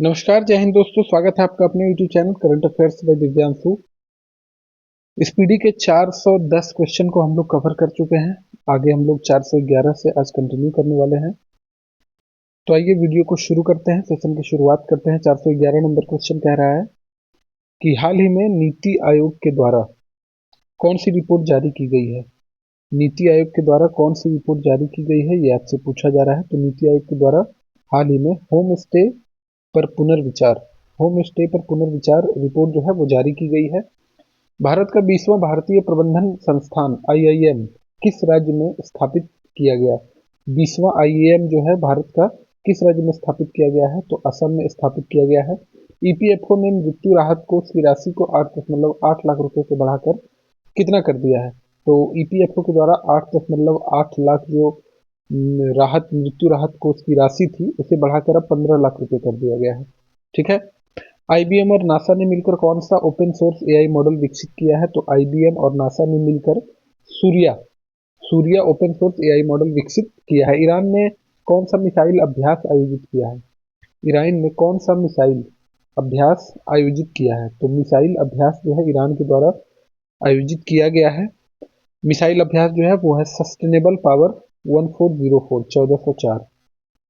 नमस्कार, जय हिंद दोस्तों। स्वागत है आपका अपने YouTube channel current affairs by Divyanshu. इस पीढ़ी के 410 क्वेश्चन को हम लोग कवर कर चुके हैं। आगे हम लोग 411 से आज कंटिन्यू करने वाले हैं। तो आइए वीडियो को शुरू करते हैं, सेशन की शुरुआत करते हैं। 411 नंबर क्वेश्चन कह रहा है कि हाल ही में नीति आयोग के द्वारा कौन सी रिपोर्ट जारी की गई है। नीति आयोग के द्वारा कौन सी रिपोर्ट जारी की गई है, ये आपसे पूछा जा रहा है। तो नीति आयोग के द्वारा हाल ही में होम स्टे पर पुनर्विचार रिपोर्ट जो है वो जारी की गई है। भारत का 20वां भारतीय प्रबंधन संस्थान आईआईएम किस राज्य में स्थापित किया गया। 20वां आईआईएम जो है भारत का किस राज्य में स्थापित किया गया है, तो असम में स्थापित किया गया है। ईपीएफओ ने मृत्यु राहत कोष की राशि को 8.8 लाख रुपए से बढ़ाकर कितना कर दिया है। तो ईपीएफओ के द्वारा 8.8 लाख जो मृत्यु राहत कोष की राशि थी उसे बढ़ाकर अब 15 लाख रुपए कर दिया गया है। ठीक है। आईबीएम और नासा ने मिलकर कौन सा ओपन सोर्स एआई मॉडल विकसित किया है। तो आईबीएम और नासा ने मिलकर Surya Surya open source AI model विकसित किया है। ईरान ने कौन सा मिसाइल अभ्यास आयोजित किया है। ईरान ने कौन सा मिसाइल अभ्यास आयोजित किया है। तो मिसाइल अभ्यास जो है ईरान के द्वारा आयोजित किया गया है। मिसाइल अभ्यास जो है वो है सस्टेनेबल पावर 1404 1404।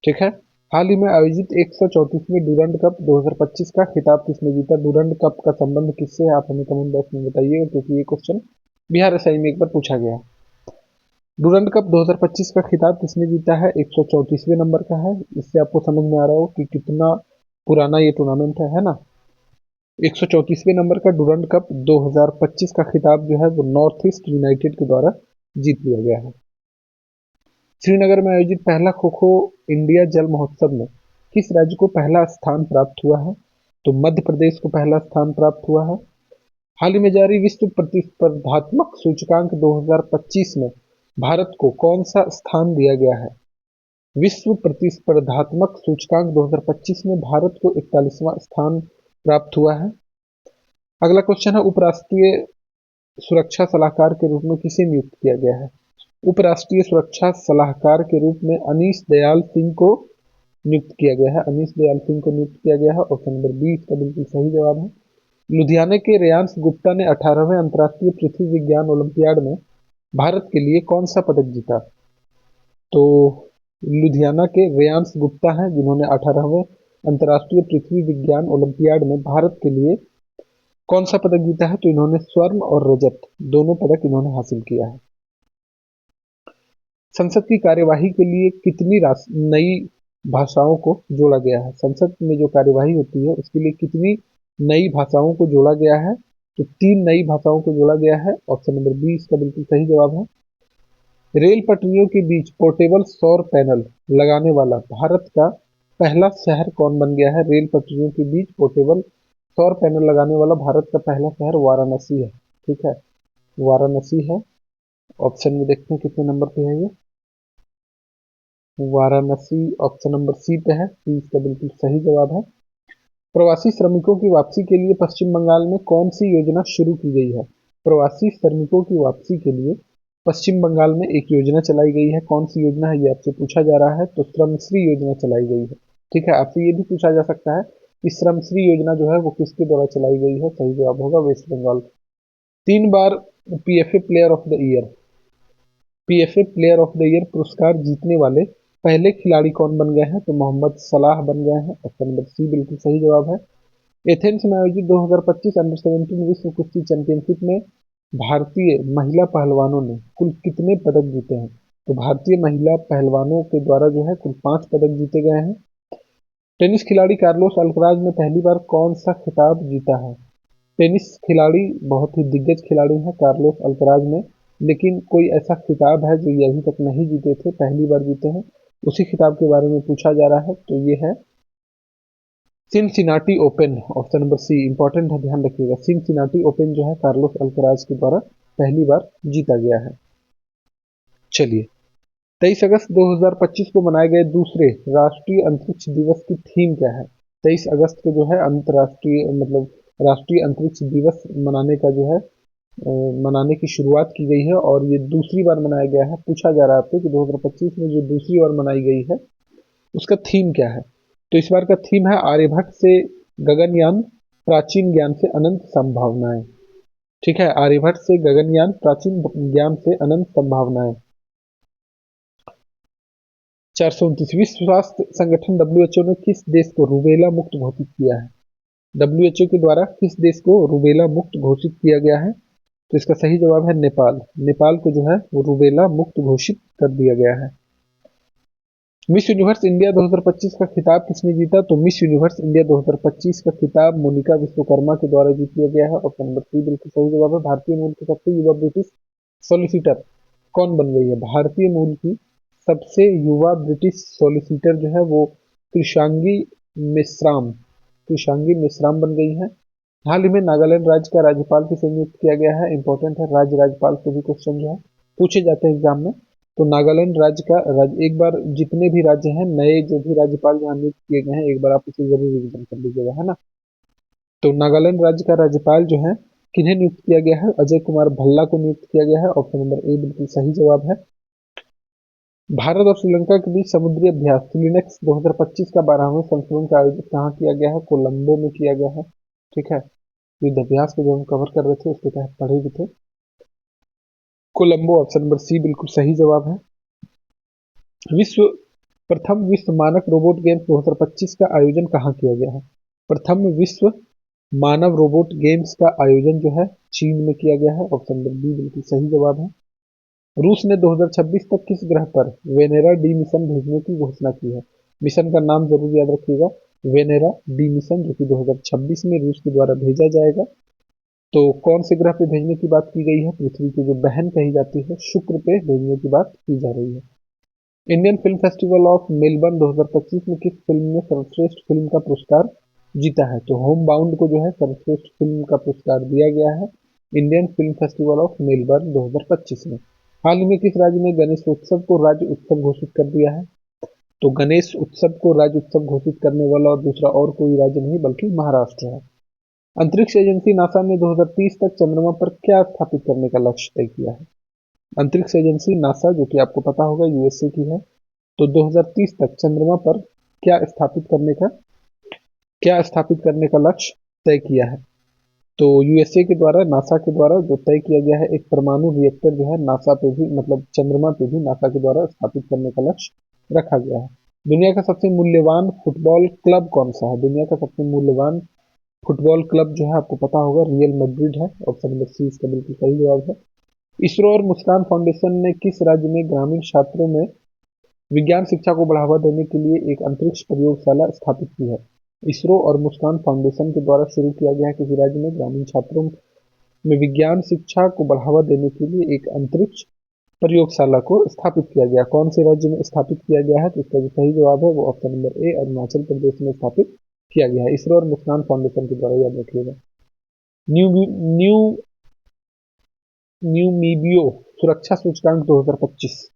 ठीक है। हाल ही में आयोजित 134वें डूरंड कप 2025 का खिताब किसने जीता। डूरंड कप का संबंध किससे है, आप हमें कमेंट बॉक्स में बताइएगा, क्योंकि ये क्वेश्चन बिहार एसआई में एक बार पूछा गया। डूरंड कप 2025 का खिताब किसने जीता है, 134वें नंबर का है। इससे आपको समझ में आ रहा हो कि कितना पुराना ये टूर्नामेंट है ना। 134वें नंबर का डूरंड कप 2025 का खिताब जो है वो नॉर्थ ईस्ट यूनाइटेड के द्वारा जीत लिया गया है। श्रीनगर में आयोजित पहला खो खो इंडिया जल महोत्सव में किस राज्य को पहला स्थान प्राप्त हुआ है। तो मध्य प्रदेश को पहला स्थान प्राप्त हुआ है। हाल ही में जारी विश्व प्रतिस्पर्धात्मक सूचकांक 2025 में भारत को कौन सा स्थान दिया गया है। विश्व प्रतिस्पर्धात्मक सूचकांक 2025 में भारत को 41वां स्थान प्राप्त हुआ है। अगला क्वेश्चन है, उपराष्ट्रीय सुरक्षा सलाहकार के रूप में किसे नियुक्त किया गया है। उपराष्ट्रीय सुरक्षा सलाहकार के रूप में अनीश दयाल सिंह को नियुक्त किया गया है। अनीश दयाल सिंह को नियुक्त किया गया है। ऑप्शन नंबर बी इसका बिल्कुल सही जवाब है। लुधियाना के रेयांश गुप्ता ने 18वें अंतर्राष्ट्रीय पृथ्वी विज्ञान ओलंपियाड में भारत के लिए कौन सा पदक जीता। तो लुधियाना के रेयांश गुप्ता हैं जिन्होंने 18वें अंतर्राष्ट्रीय पृथ्वी विज्ञान ओलंपियाड में भारत के लिए कौन सा पदक जीता है। तो इन्होंने स्वर्ण और रजत दोनों पदक इन्होंने हासिल किया है। संसद की कार्यवाही के लिए कितनी नई भाषाओं को जोड़ा गया है। संसद में जो कार्यवाही होती है उसके लिए कितनी नई भाषाओं को जोड़ा गया है। तो 3 नई भाषाओं को जोड़ा गया है। ऑप्शन नंबर बी इसका बिल्कुल सही जवाब है। रेल पटरियों के बीच पोर्टेबल सौर पैनल लगाने वाला भारत का पहला शहर कौन बन गया है। रेल पटरियों के बीच पोर्टेबल सौर पैनल लगाने वाला भारत का पहला शहर वाराणसी है। ठीक है, वाराणसी है। ऑप्शन में देखते हैं कितने नंबर पे है ये। वाराणसी ऑप्शन नंबर सी पे है। सी इसका बिल्कुल सही जवाब है। प्रवासी श्रमिकों की वापसी के लिए पश्चिम बंगाल में कौन सी योजना शुरू की गई है। प्रवासी श्रमिकों की वापसी के लिए पश्चिम बंगाल में एक योजना चलाई गई है। कौन सी योजना है ये आपसे पूछा जा रहा है। तो श्रमश्री योजना चलाई गई है। ठीक है, आपसे ये भी पूछा जा सकता है कि श्रमश्री योजना जो है वो किसके द्वारा चलाई गई है। सही जवाब होगा वेस्ट बंगाल। 3 बार PFA player of the year PFA player of the year पुरस्कार जीतने वाले पहले खिलाड़ी कौन बन गए हैं। तो मोहम्मद सलाह बन गए हैं। ऑप्शन नंबर सी बिल्कुल सही जवाब है। एथेंस में आयोजित 2025 अंडर 17 विश्व कुश्ती चैंपियनशिप में भारतीय महिला पहलवानों ने कुल कितने पदक जीते हैं। तो भारतीय महिला पहलवानों के द्वारा जो है कुल 5 पदक जीते गए हैं। टेनिस खिलाड़ी कार्लोस अल्कराज ने पहली बार कौन सा खिताब जीता है। टेनिस खिलाड़ी बहुत ही दिग्गज खिलाड़ी हैं कार्लोस अल्कराज में, लेकिन कोई ऐसा खिताब है जो ये अभी तक नहीं जीते थे, पहली बार जीते हैं। उसी खिताब के बारे में पूछा जा रहा है। तो ये है Cincinnati Open. Option number C important है, ध्यान रखिएगा। सिनसिनाटी ओपन जो है कार्लोस अल्कराज के द्वारा पहली बार जीता गया है। चलिए, 23 अगस्त 2025 को मनाए गए दूसरे राष्ट्रीय अंतरिक्ष दिवस की थीम क्या है। 23 अगस्त को जो है अंतर्राष्ट्रीय राष्ट्रीय अंतरिक्ष दिवस मनाने का जो है मनाने की शुरुआत की गई है और ये दूसरी बार मनाया गया है। पूछा जा रहा है आपसे कि 2025 में जो दूसरी बार मनाई गई है उसका थीम क्या है। तो इस बार का थीम है आर्यभट्ट से गगनयान, प्राचीन ज्ञान से अनंत संभावनाएं। ठीक है, आर्यभट्ट से गगनयान, प्राचीन ज्ञान से अनंत संभावनाएं। 429 विश्व स्वास्थ्य संगठन WHO ने किस देश को रूबेला मुक्त घोषित किया है? WHO के द्वारा किस देश को रूबेला मुक्त घोषित किया गया है? तो इसका सही जवाब है नेपाल। नेपाल को जो है वो रूबेला मुक्त घोषित कर दिया गया है। मिस यूनिवर्स इंडिया 2025 का खिताब किसने जीता? तो मिस यूनिवर्स इंडिया 2025 का खिताब मोनिका विश्वकर्मा के द्वारा जीत लिया गया है। ऑप्शन नंबर 3 बिल्कुल सही जवाब है। भारतीय मूल की सबसे युवा ब्रिटिश सॉलिसिटर कौन बन गई है? भारतीय मूल की सबसे युवा ब्रिटिश सॉलिसिटर जो है वो कृषांगी मेश्राम बन गई है। हाल ही में नागालैंड राज्य का राज्यपाल किसे नियुक्त किया गया है? इंपॉर्टेंट है, राज्य राज्यपाल से भी क्वेश्चन जो है पूछे जाते हैं एग्जाम में। तो नागालैंड राज्य का एक बार जितने भी राज्य हैं, नए जो भी राज्यपाल जहाँ नियुक्त किए गए हैं, एक बार आप इसे जरूर रिवीजन कर लीजिएगा, है ना। तो नागालैंड राज्य का राज्यपाल जो है किन्हें नियुक्त किया गया है? अजय कुमार भल्ला को नियुक्त किया गया है। ऑप्शन नंबर ए बिल्कुल सही जवाब है। भारत और श्रीलंका के बीच समुद्री अभ्यास सिलिनेक्स 2025 का 12वां संस्करण का आयोजन कहाँ किया गया है? कोलंबो में किया गया है। ठीक है, युद्ध अभ्यास को जो हम कवर कर रहे थे उसके तहत पढ़े भी थे। कोलंबो, ऑप्शन नंबर सी बिल्कुल सही जवाब है। प्रथम विश्व मानक रोबोट गेम्स 2025 का आयोजन कहाँ किया गया है? प्रथम विश्व मानव रोबोट गेम्स का आयोजन जो है चीन में किया गया है। ऑप्शन नंबर बी बिल्कुल सही जवाब है। रूस ने 2026 तक किस ग्रह पर वेनेरा डी मिशन भेजने की घोषणा की है? मिशन का नाम जरूर याद रखिएगा, वेनेरा डी मिशन, जो कि 2026 में रूस के द्वारा भेजा जाएगा। तो कौन से ग्रह पे भेजने की बात की गई है? पृथ्वी की जो बहन कही जाती है शुक्र पे भेजने की बात की जा रही है। Indian film festival of Melbourne 2025 में किस फिल्म ने सर्वश्रेष्ठ फिल्म का पुरस्कार जीता है? तो होम बाउंड को जो है सर्वश्रेष्ठ फिल्म का पुरस्कार दिया गया है Indian film festival of Melbourne 2025 में। हाल ही में किस राज्य ने गणेश उत्सव को राज्य उत्सव घोषित कर दिया है? तो गणेश उत्सव को राज्य उत्सव घोषित करने वाला और दूसरा और कोई राज्य नहीं बल्कि महाराष्ट्र है। अंतरिक्ष एजेंसी नासा ने 2030 तक चंद्रमा पर क्या स्थापित करने का लक्ष्य तय किया है? अंतरिक्ष एजेंसी नासा, जो कि आपको पता होगा यूएसए की है, तो 2030 तक चंद्रमा पर क्या स्थापित करने का लक्ष्य तय किया है? तो यूएसए के द्वारा, नासा के द्वारा जो तय किया गया है, एक परमाणु रिएक्टर जो है नासा पे भी, मतलब चंद्रमा पे भी नासा के द्वारा स्थापित करने का लक्ष्य रखा गया है। दुनिया का सबसे मूल्यवान फुटबॉल क्लब कौन सा है? दुनिया का सबसे मूल्यवान फुटबॉल क्लब जो है आपको पता होगा रियल मैड्रिड है। ऑप्शन नंबर सी इसका बिल्कुल सही जवाब है। इसरो और मुस्कान फाउंडेशन ने किस राज्य में ग्रामीण छात्रों में विज्ञान शिक्षा को बढ़ावा देने के लिए एक अंतरिक्ष प्रयोगशाला स्थापित की है? इसरो और मुस्कान फाउंडेशन के द्वारा शुरू किया गया है किसी राज्य में ग्रामीण छात्रों में विज्ञान शिक्षा को बढ़ावा देने के लिए एक अंतरिक्ष प्रयोगशाला को स्थापित किया गया। कौन से राज्य में स्थापित किया गया है? तो इसका जो सही जवाब है वो option number A Arunachal Pradesh में स्थापित किया गया है। इसरो और मुस्कान फाउंडेशन के द्वारा, याद रखिएगा। न्यू न्यू न्यूमीबियो सुरक्षा सूचकांक 2025।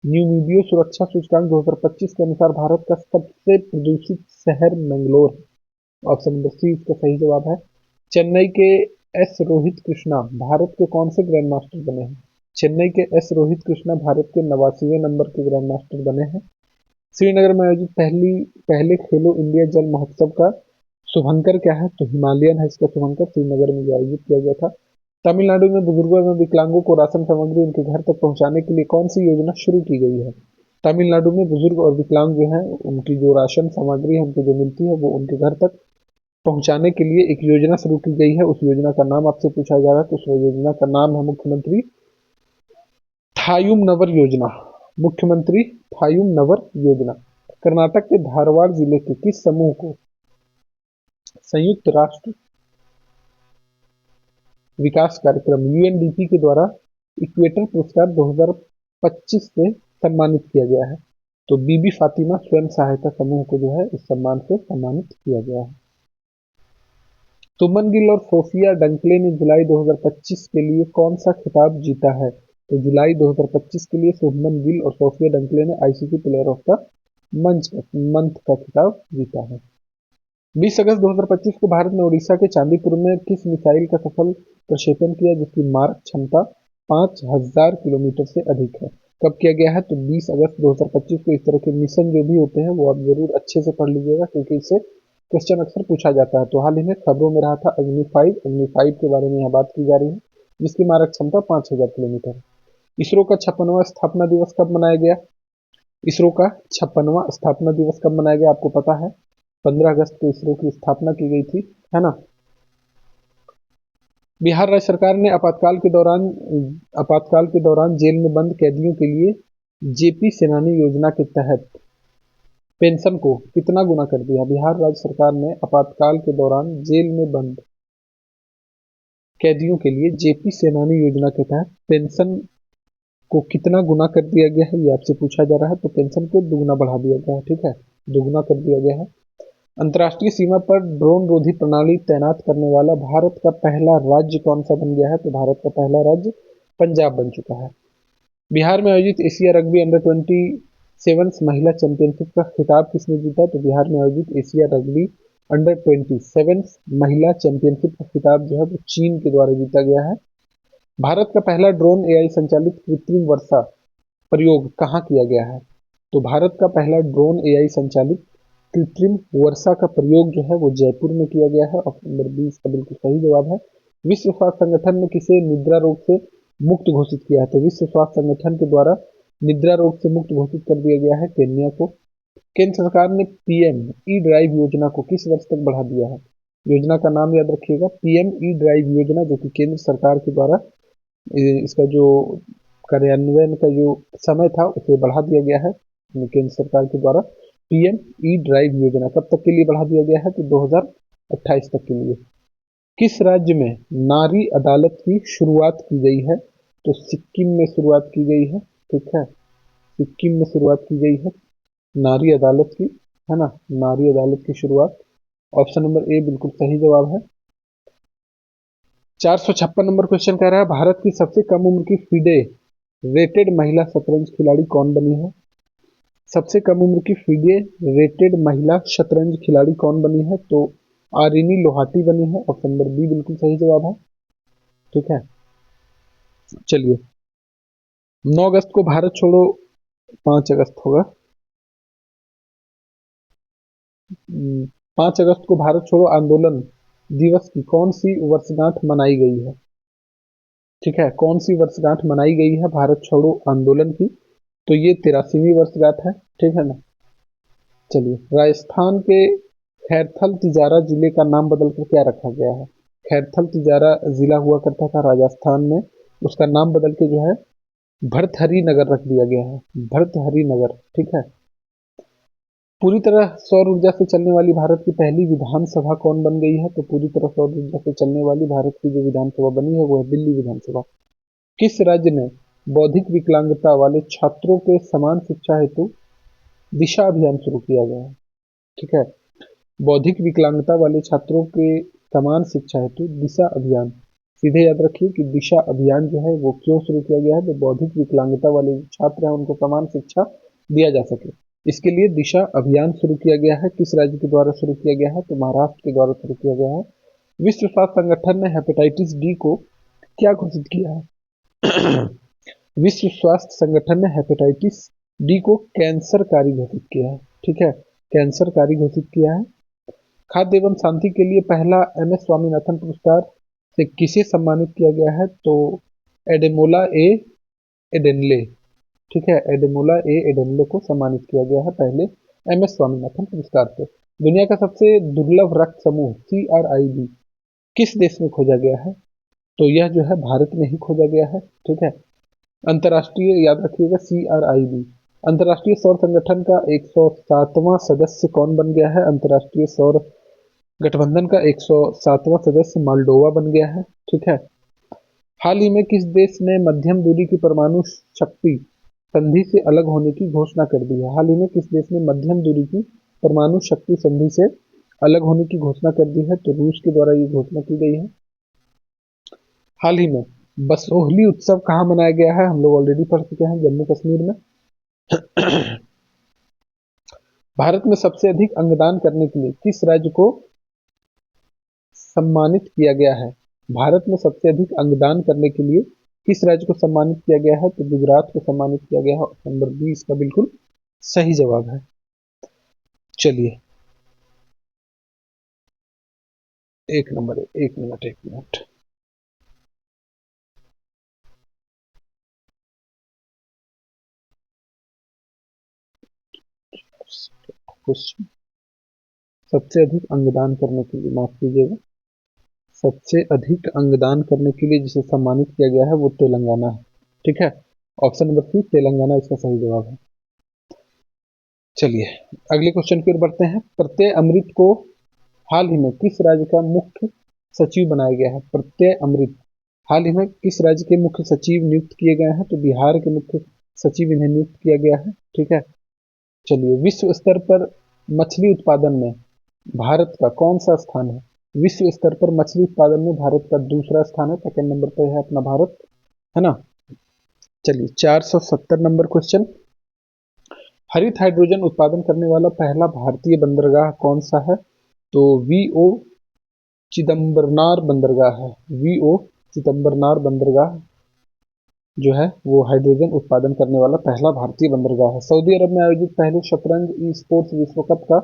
न्यूमीबियो सुरक्षा सूचकांक 2025 के अनुसार भारत का सबसे प्रदूषित शहर मैंगलोर है। ऑप्शन नंबर सी इसका सही जवाब है। चेन्नई के एस रोहित कृष्णा भारत के कौन से ग्रैंड मास्टर बने हैं? चेन्नई के एस रोहित कृष्णा भारत के 89वें नंबर के ग्रैंड मास्टर बने हैं। श्रीनगर में आयोजित पहले खेलो इंडिया जल महोत्सव का शुभंकर क्या है? तो हिमालयन है इसका शुभंकर, श्रीनगर में जो आयोजित किया गया था। तमिलनाडु में बुजुर्गों एवं विकलांगों को राशन सामग्री उनके घर तक पहुंचाने के लिए कौन सी योजना शुरू की गई है? तमिलनाडु में बुजुर्ग और विकलांग जो हैं उनकी जो राशन सामग्री है उनको जो मिलती है वो उनके घर तक पहुंचाने के लिए एक योजना शुरू की गई है। उस योजना का नाम आपसे पूछा जा रहा है, तो उस योजना का नाम है मुख्यमंत्री थायुम नवर योजना। मुख्यमंत्री थायुम नवर योजना। कर्नाटक के धारवाड़ जिले के किस समूह को संयुक्त राष्ट्र विकास कार्यक्रम यूएनडीपी के द्वारा इक्वेटर पुरस्कार 2025 से सम्मानित किया गया है? तो बीबी फातिमा स्वयं सहायता समूह को जो है इस सम्मान से सम्मानित किया गया है। सुमन गिल और सोफिया डंकले ने जुलाई 2025 के लिए कौन सा खिताब जीता है? तो जुलाई 2025 के लिए सुमन गिल और सोफिया डंकले ने ICC player of the month का खिताब जीता है। 20 अगस्त 2025 को भारत ने ओडिशा के चांदीपुर में किस मिसाइल का सफल प्रक्षेपण किया जिसकी मारक क्षमता 5000 किलोमीटर से अधिक है? कब किया गया है? तो 20 अगस्त 2025 को। इस तरह के मिशन जो भी होते हैं वो आप जरूर अच्छे से पढ़ लीजिएगा, क्योंकि इससे क्वेश्चन अक्सर पूछा जाता है। तो हाल ही में खबरों में रहा था अग्नि 5 के बारे में यहाँ बात की जा रही है, जिसकी मारक क्षमता 5000 किलोमीटर। इसरो का 56वां स्थापना दिवस कब मनाया गया? इसरो का 56वां स्थापना दिवस कब मनाया गया, आपको पता है? 15 अगस्त को इसरो की स्थापना की गई थी, है ना। बिहार राज्य सरकार ने आपातकाल के दौरान जेल में बंद कैदियों के लिए जेपी सेनानी योजना के तहत पेंशन को कितना गुना कर दिया? बिहार राज्य सरकार ने आपातकाल के दौरान जेल में बंद कैदियों के लिए जेपी सेनानी योजना के तहत पेंशन को कितना गुना कर दिया गया है, ये आपसे पूछा जा रहा है। तो पेंशन को दुगना बढ़ा दिया गया है, ठीक है, दुगना कर दिया गया है। अंतर्राष्ट्रीय सीमा पर ड्रोन रोधी प्रणाली तैनात करने वाला भारत का पहला राज्य कौन सा बन गया है? तो भारत का पहला राज्य पंजाब बन चुका है। बिहार में आयोजित एशिया रग्बी अंडर 27 महिला चैंपियनशिप का खिताब किसने जीता? तो बिहार में आयोजित एशिया रग्बी अंडर 27 महिला चैंपियनशिप का खिताब जो है वो चीन के द्वारा जीता गया है। भारत का पहला ड्रोन एआई संचालित कृत्रिम वर्षा प्रयोग कहाँ किया गया है? तो भारत का पहला ड्रोन एआई संचालित कृत्रिम वर्षा का प्रयोग जो है वो जयपुर में किया गया है। ऑप्शन नंबर 20 का बिल्कुल सही जवाब है। विश्व स्वास्थ्य संगठन ने किसे निद्रा रोग से मुक्त घोषित किया है? तो विश्व स्वास्थ्य संगठन के द्वारा निद्रा रोग से मुक्त घोषित कर दिया गया है केन्या को। केंद्र सरकार ने पीएम ई ड्राइव योजना को किस वर्ष तक बढ़ा दिया है? योजना का नाम याद रखिएगा, पीएम ई ड्राइव योजना, जो कि केंद्र सरकार के द्वारा इसका जो कार्यान्वयन का जो समय था उसे बढ़ा दिया गया है केंद्र सरकार के द्वारा। पीएम ई ड्राइव योजना कब तक के लिए बढ़ा दिया गया है? तो 2028 तक के लिए। किस राज्य में नारी अदालत की शुरुआत की गई है? तो सिक्किम में शुरुआत की गई है, ठीक है, सिक्किम में शुरुआत की गई है नारी अदालत की, है ना, नारी अदालत की शुरुआत। ऑप्शन नंबर ए बिल्कुल सही जवाब है। 456 नंबर क्वेश्चन कह रहा है भारत की सबसे कम उम्र की फिडे रेटेड महिला शतरंज खिलाड़ी कौन बनी है? सबसे कम उम्र की फिडे रेटेड महिला शतरंज खिलाड़ी कौन बनी है? तो आरिनी लोहाटी बनी है। ऑप्शन नंबर बी बिल्कुल सही जवाब है, ठीक है। चलिए, 9 अगस्त को भारत छोड़ो 5 अगस्त होगा 5 अगस्त को भारत छोड़ो आंदोलन दिवस की कौन सी वर्षगांठ मनाई गई है? ठीक है, कौन सी वर्षगांठ मनाई गई है भारत छोड़ो आंदोलन की? तो ये 83वीं वर्षगांठ है, ठीक है ना। चलिए, राजस्थान के खैरथल तिजारा जिले का नाम बदलकर क्या रखा गया है? खैरथल तिजारा जिला हुआ करता था राजस्थान में, उसका नाम बदल के जो है भर्तहरि नगर रख दिया गया है, भर्तहरि नगर, ठीक है। पूरी तरह सौर ऊर्जा से चलने वाली भारत की पहली विधानसभा कौन बन गई है? तो पूरी तरह सौर ऊर्जा से चलने वाली भारत की जो विधानसभा बनी है वो है दिल्ली विधानसभा। किस राज्य ने बौद्धिक विकलांगता वाले छात्रों के समान शिक्षा हेतु दिशा अभियान शुरू किया गया है? ठीक है, बौद्धिक विकलांगता वाले छात्रों के समान शिक्षा हेतु दिशा अभियान, सीधे याद रखिए कि दिशा अभियान जो है वो क्यों शुरू किया गया है? तो बौद्धिक विकलांगता वाले छात्र हैं उनको समान शिक्षा दिया जा सके, इसके लिए दिशा अभियान शुरू किया गया है। किस राज्य के द्वारा शुरू किया गया है? तो महाराष्ट्र के द्वारा शुरू किया गया है। विश्व स्वास्थ्य संगठन ने हेपेटाइटिस डी को क्या घोषित किया है? विश्व स्वास्थ्य संगठन ने हेपेटाइटिस डी को कैंसरकारी घोषित किया है, ठीक है, कैंसरकारी घोषित किया है। खाद्य एवं शांति के लिए पहला एम एस स्वामीनाथन पुरस्कार से किसे सम्मानित किया गया है? तो एडेमोला ए एडेनले, ठीक है, एडेमोला ए एडेनले को सम्मानित किया गया है पहले एम एस स्वामीनाथन पुरस्कार से। दुनिया का सबसे दुर्लभ रक्त समूह CRIB किस देश में खोजा गया है? तो यह जो है भारत में ही खोजा गया है, ठीक है। अंतर्राष्ट्रीय, याद रखिएगा, CRIB अंतर्राष्ट्रीय सौर संगठन का 107वां सदस्य कौन बन गया है? अंतर्राष्ट्रीय सौर गठबंधन का 107वां सदस्य मालडोवा बन गया है, ठीक है। हाल ही में किस देश ने मध्यम दूरी की परमाणु शक्ति संधि से अलग होने की घोषणा कर दी है? हाल ही में किस देश ने मध्यम दूरी की परमाणु शक्ति संधि से अलग होने की घोषणा कर दी है? तो रूस के द्वारा ये घोषणा की गई है। हाल ही में बसोहली उत्सव कहाँ मनाया गया है? हम लोग ऑलरेडी पढ़ चुके हैं, जम्मू कश्मीर में। भारत में सबसे अधिक अंगदान करने के लिए किस राज्य को सम्मानित किया गया है? भारत में सबसे अधिक अंगदान करने के लिए किस राज्य को सम्मानित किया गया है? तो गुजरात को सम्मानित किया गया है। ऑप्शन नंबर बी इसका बिल्कुल सही जवाब है। चलिए, एक नंबर है, एक मिनट एक मिनट। क्वेश्चन, सबसे अधिक अंगदान करने के लिए, माफ कीजिएगा, सबसे अधिक अंगदान करने के लिए जिसे सम्मानित किया गया है वो तेलंगाना है। ठीक है, ऑप्शन नंबर सी तेलंगाना इसका सही जवाब है। चलिए, अगले क्वेश्चन की ओर बढ़ते हैं। प्रत्यय अमृत को हाल ही में किस राज्य का मुख्य सचिव बनाया गया है? प्रत्यय अमृत हाल ही में किस राज्य के मुख्य सचिव नियुक्त किए गए हैं? तो बिहार के मुख्य सचिव इन्हें नियुक्त किया गया है। ठीक है, चलिए, विश्व स्तर पर मछली उत्पादन में भारत का कौन सा स्थान है? विश्व स्तर पर मछली उत्पादन में भारत का दूसरा स्थान है, सेकंड नंबर पर है अपना भारत, है ना। चलिए, 470 नंबर क्वेश्चन, हरित हाइड्रोजन उत्पादन करने वाला पहला भारतीय बंदरगाह कौन सा है? तो वीओ चिदम्बरनार बंदरगाह है। वीओ चिदम्बरनार बंदरगाह जो है वो हाइड्रोजन उत्पादन करने वाला पहला भारतीय बंदरगाह है। सऊदी अरब में आयोजित पहले शतरंज ई स्पोर्ट्स विश्व कप का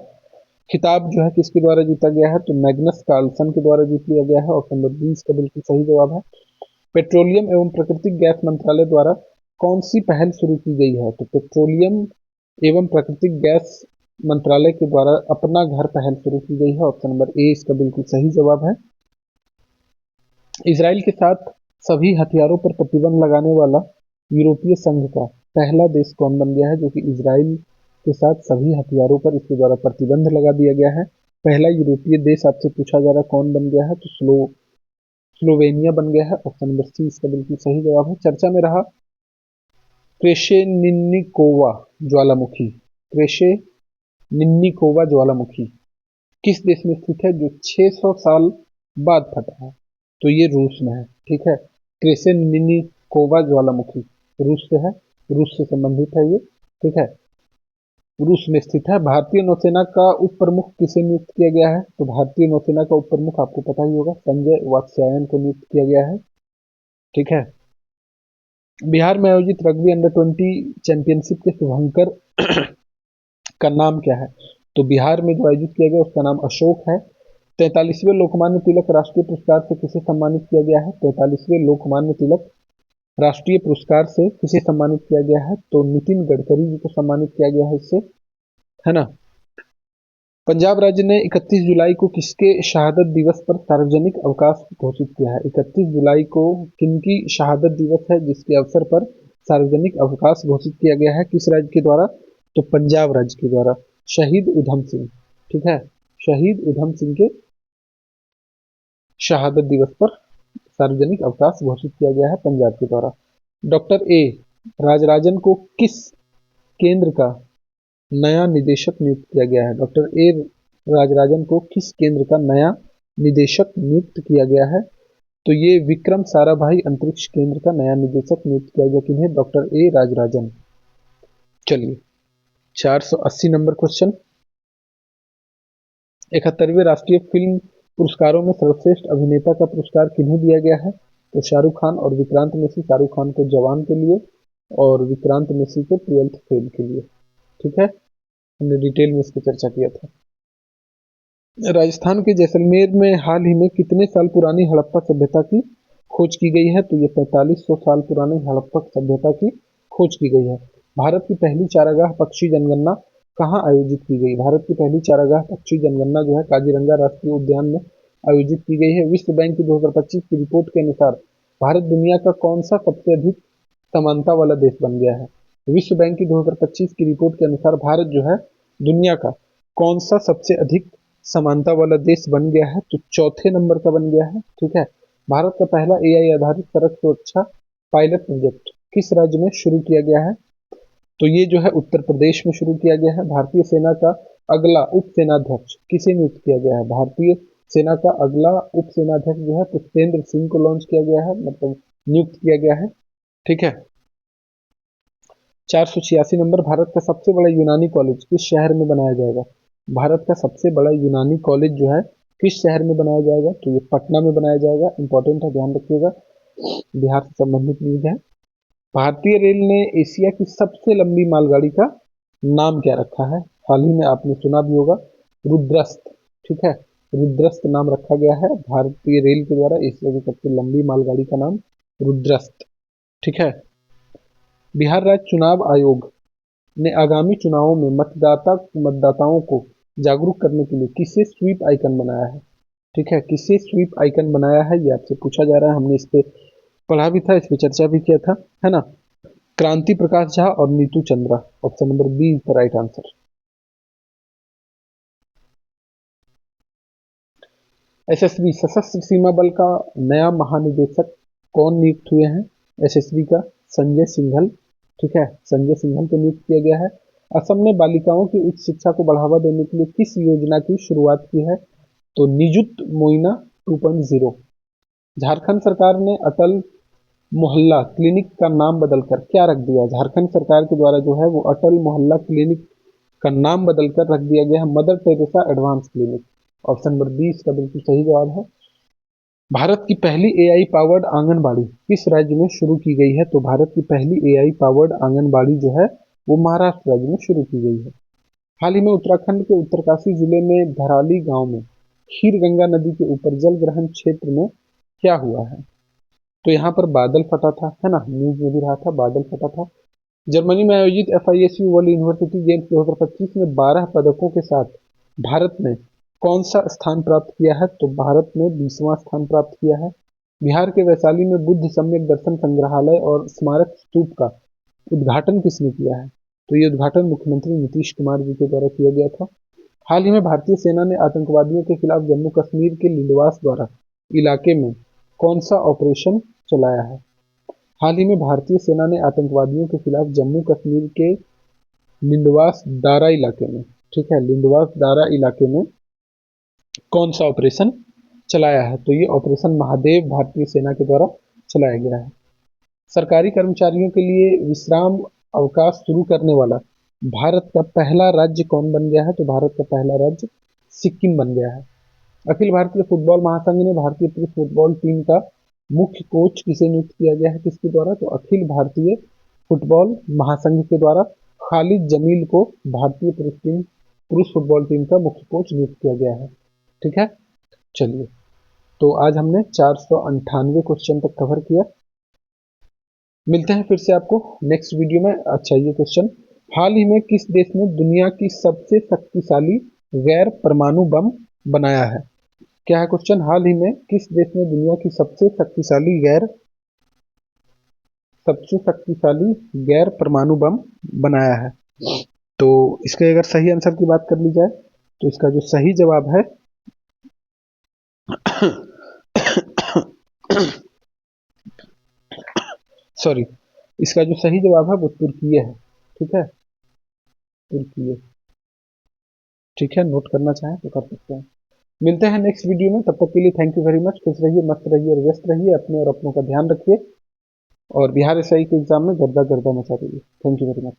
खिताब जो है किसके द्वारा जीता गया है? तो मैग्नस कार्लसन के द्वारा जीत लिया गया है। ऑप्शन नंबर बी इसका बिल्कुल सही जवाब है। पेट्रोलियम एवं प्राकृतिक गैस मंत्रालय द्वारा कौन सी पहल शुरू की गई है? तो पेट्रोलियम एवं प्राकृतिक गैस मंत्रालय के द्वारा अपना घर पहल शुरू की गई है। ऑप्शन नंबर ए इसका बिल्कुल सही जवाब है। इसराइल के साथ सभी हथियारों पर प्रतिबंध लगाने वाला यूरोपीय संघ का पहला देश कौन बन गया है? जो कि इसराइल के साथ सभी हथियारों पर इसके द्वारा प्रतिबंध लगा दिया गया है। पहला यूरोपीय देश आपसे पूछा जा रहा है कौन बन गया है? तो स्लोवेनिया बन गया है। ऑप्शन नंबर सी इसका बिल्कुल सही जवाब है। चर्चा में रहा क्रेशेनिन्निकोवा ज्वालामुखी। क्रेशेनिन्निकोवा ज्वालामुखी किस देश में स्थित है जो 600 साल बाद फटा है? तो ये रूस में है। ठीक है, क्रेशेनिन्निकोवा ज्वालामुखी रूस से है, रूस से संबंधित है ये। ठीक है, रूस में स्थित है। भारतीय नौसेना का उप प्रमुख किसे नियुक्त किया गया है? तो भारतीय नौसेना का उप प्रमुख आपको पता ही होगा, संजय वात्स्यायन को नियुक्त किया गया है। ठीक है, बिहार में आयोजित रग्बी अंडर 20 चैंपियनशिप के शुभंकर का नाम क्या है? तो बिहार में जो आयोजित किया गया उसका नाम अशोक है। 43वें लोकमान्य तिलक राष्ट्रीय पुरस्कार से किसे सम्मानित किया गया है? 43वें लोकमान्य तिलक राष्ट्रीय पुरस्कार से किसे सम्मानित किया गया है? तो नितिन गडकरी जी को सम्मानित किया गया है इससे, है ना। पंजाब राज्य ने 31 जुलाई को किसके शहादत दिवस पर सार्वजनिक अवकाश घोषित किया है? 31 जुलाई को किनकी शहादत दिवस है जिसके अवसर पर सार्वजनिक अवकाश घोषित किया गया है? किस राज्य के द्वारा? तो पंजाब राज्य के द्वारा, शहीद उधम सिंह। ठीक है, शहीद उधम सिंह के शहादत दिवस पर सार्वजनिक अवकाश घोषित किया गया है पंजाब के द्वारा। डॉक्टर ए राजराजन को किस केंद्र का नया निदेशक नियुक्त किया गया है? डॉक्टर ए राजराजन को किस केंद्र का नया निदेशक नियुक्त किया गया है? तो ये विक्रम साराभाई अंतरिक्ष केंद्र का नया निदेशक नियुक्त किया गया। किन्हें? Doctor A Rajarajan. चलिए, 480 नंबर क्वेश्चन, 71वें राष्ट्रीय फिल्म पुरस्कारों में सर्वश्रेष्ठ अभिनेता का पुरस्कार किन्हें दिया गया है? तो शाहरुख खान और विक्रांत मेसी। शाहरुख खान को जवान के लिए और विक्रांत मेसी को 12th फेल के लिए। ठीक है, हमने डिटेल में इसकी चर्चा किया था। राजस्थान के जैसलमेर में हाल ही में कितने साल पुरानी हड़प्पा सभ्यता की खोज की गई है? तो ये 4500 साल पुरानी हड़प्पा सभ्यता की खोज की गई है। भारत की पहली चारागाह पक्षी जनगणना कहाँ आयोजित की गई? भारत की पहली चारागाह पक्षी जनगणना जो है काजीरंगा राष्ट्रीय उद्यान में आयोजित की गई है। विश्व बैंक की 2025 की रिपोर्ट के अनुसार भारत दुनिया का कौन सा सबसे अधिक समानता वाला देश बन गया है? विश्व बैंक की 2025 की रिपोर्ट के अनुसार भारत जो है दुनिया का कौन सा सबसे अधिक समानता वाला देश बन गया है? तो चौथे नंबर का बन गया है। ठीक है, भारत का पहला एआई आधारित सड़क सुरक्षा पायलट प्रोजेक्ट किस राज्य में शुरू किया गया है? तो ये जो है उत्तर प्रदेश में शुरू किया गया है। भारतीय सेना का अगला उप सेनाध्यक्ष किसे नियुक्त किया गया है? भारतीय सेना का अगला उप सेनाध्यक्ष जो है पुष्पेंद्र सिंह को लॉन्च किया गया है, मतलब नियुक्त किया गया है। ठीक है, 486 नंबर, भारत का सबसे बड़ा यूनानी कॉलेज किस शहर में बनाया जाएगा? भारत का सबसे बड़ा यूनानी कॉलेज जो है किस शहर में बनाया जाएगा? तो ये पटना में बनाया जाएगा। इंपॉर्टेंट है, ध्यान रखिएगा। बिहार से संबंधित न्यूज है। भारतीय रेल ने एशिया की सबसे लंबी मालगाड़ी का नाम क्या रखा है? हाल ही में आपने सुना भी होगा, रुद्रस्त। ठीक है, रुद्रस्त नाम रखा गया है भारतीय रेल के द्वारा एशिया की सबसे लंबी मालगाड़ी का नाम रुद्रस्त। ठीक है। बिहार राज्य चुनाव आयोग ने आगामी चुनावों में मतदाताओं को जागरूक करने के लिए किसे स्वीप आइकन बनाया है? ठीक है, किसे स्वीप आइकन बनाया है ये आपसे पूछा जा रहा है। हमने इस पे पढ़ा भी था, इस पे चर्चा भी किया था, है ना। क्रांति प्रकाश झा और Neetu Chandra, option number B is the right answer. SSB Sashastra Seema बल का नया महानिदेशक कौन नियुक्त हुए हैं? एसएसबी का संजय सिंघल। ठीक है, संजय सिंघल को नियुक्त किया गया है। असम ने बालिकाओं की उच्च शिक्षा को बढ़ावा देने के लिए किस योजना की शुरुआत की है? तो निजुत मोइना 2.0। झारखंड सरकार ने अटल मोहल्ला क्लिनिक का नाम बदलकर क्या रख दिया? झारखंड सरकार के द्वारा जो है वो अटल मोहल्ला क्लिनिक का नाम बदलकर रख दिया गया है Mother Teresa advance clinic. Option number B इसका बिल्कुल सही जवाब है। भारत की पहली एआई पावर्ड आंगनबाड़ी किस राज्य में शुरू की गई है? तो भारत की पहली एआई पावर्ड आंगनबाड़ी जो है वो महाराष्ट्र राज्य में शुरू की गई है। हाल ही में उत्तराखंड के उत्तरकाशी जिले में धराली गांव में खीर गंगा नदी के ऊपर जल ग्रहण क्षेत्र में क्या हुआ है? तो यहाँ पर बादल फटा था, है ना, न्यूज में भी रहा था, बादल फटा था। जर्मनी में आयोजित एफआईएसयू वर्ल्ड यूनिवर्सिटी गेम्स 2025 में 12 पदकों के साथ भारत ने कौन सा स्थान प्राप्त किया है? तो भारत ने 20वां स्थान प्राप्त किया है। बिहार के वैशाली में बुद्ध सम्यक दर्शन संग्रहालय और स्मारक स्तूप का उद्घाटन किसने किया है? तो ये उद्घाटन मुख्यमंत्री नीतीश कुमार जी के द्वारा किया गया था। हाल ही में भारतीय सेना ने आतंकवादियों के खिलाफ जम्मू कश्मीर के लिलवास द्वारा इलाके में कौन सा ऑपरेशन चलाया है? हाल ही में भारतीय सेना ने आतंकवादियों के खिलाफ जम्मू कश्मीर के लिंडवास दारा इलाके में, ठीक है, लिंडवास दारा इलाके में कौन सा ऑपरेशन चलाया है? तो ये ऑपरेशन महादेव भारतीय सेना के द्वारा चलाया गया है। सरकारी कर्मचारियों के लिए विश्राम अवकाश शुरू करने वाला भारत का पहला राज्य कौन बन गया है? तो भारत का पहला राज्य सिक्किम बन गया है। अखिल भारतीय फुटबॉल महासंघ ने भारतीय पुरुष फुटबॉल टीम का मुख्य कोच किसे नियुक्त किया गया है? किसके द्वारा? तो अखिल भारतीय फुटबॉल महासंघ के द्वारा खालिद जमील को भारतीय पुरुष फुटबॉल टीम का मुख्य कोच नियुक्त किया गया है। ठीक है, चलिए, तो आज हमने 498 क्वेश्चन तक कवर किया। मिलते हैं फिर से आपको नेक्स्ट वीडियो में। अच्छा, ये क्वेश्चन, हाल ही में किस देश ने दुनिया की सबसे शक्तिशाली गैर परमाणु बम बनाया है? क्या है क्वेश्चन? हाल ही में किस देश ने दुनिया की सबसे शक्तिशाली गैर परमाणु बम बनाया है? तो इसके अगर सही आंसर की बात कर ली जाए तो इसका जो सही जवाब है सॉरी, इसका जो सही जवाब है वो तुर्की है। ठीक है, तुर्की। ठीक है, नोट करना चाहें तो कर सकते हैं। मिलते हैं नेक्स्ट वीडियो में, तब तक के लिए थैंक यू वेरी मच। खुश रहिए, मस्त रहिए और व्यस्त रहिए, अपने और अपनों का ध्यान रखिए और बिहार एसआई के एग्जाम में गर्दा गर्दा मचा दीजिए। Thank you very much.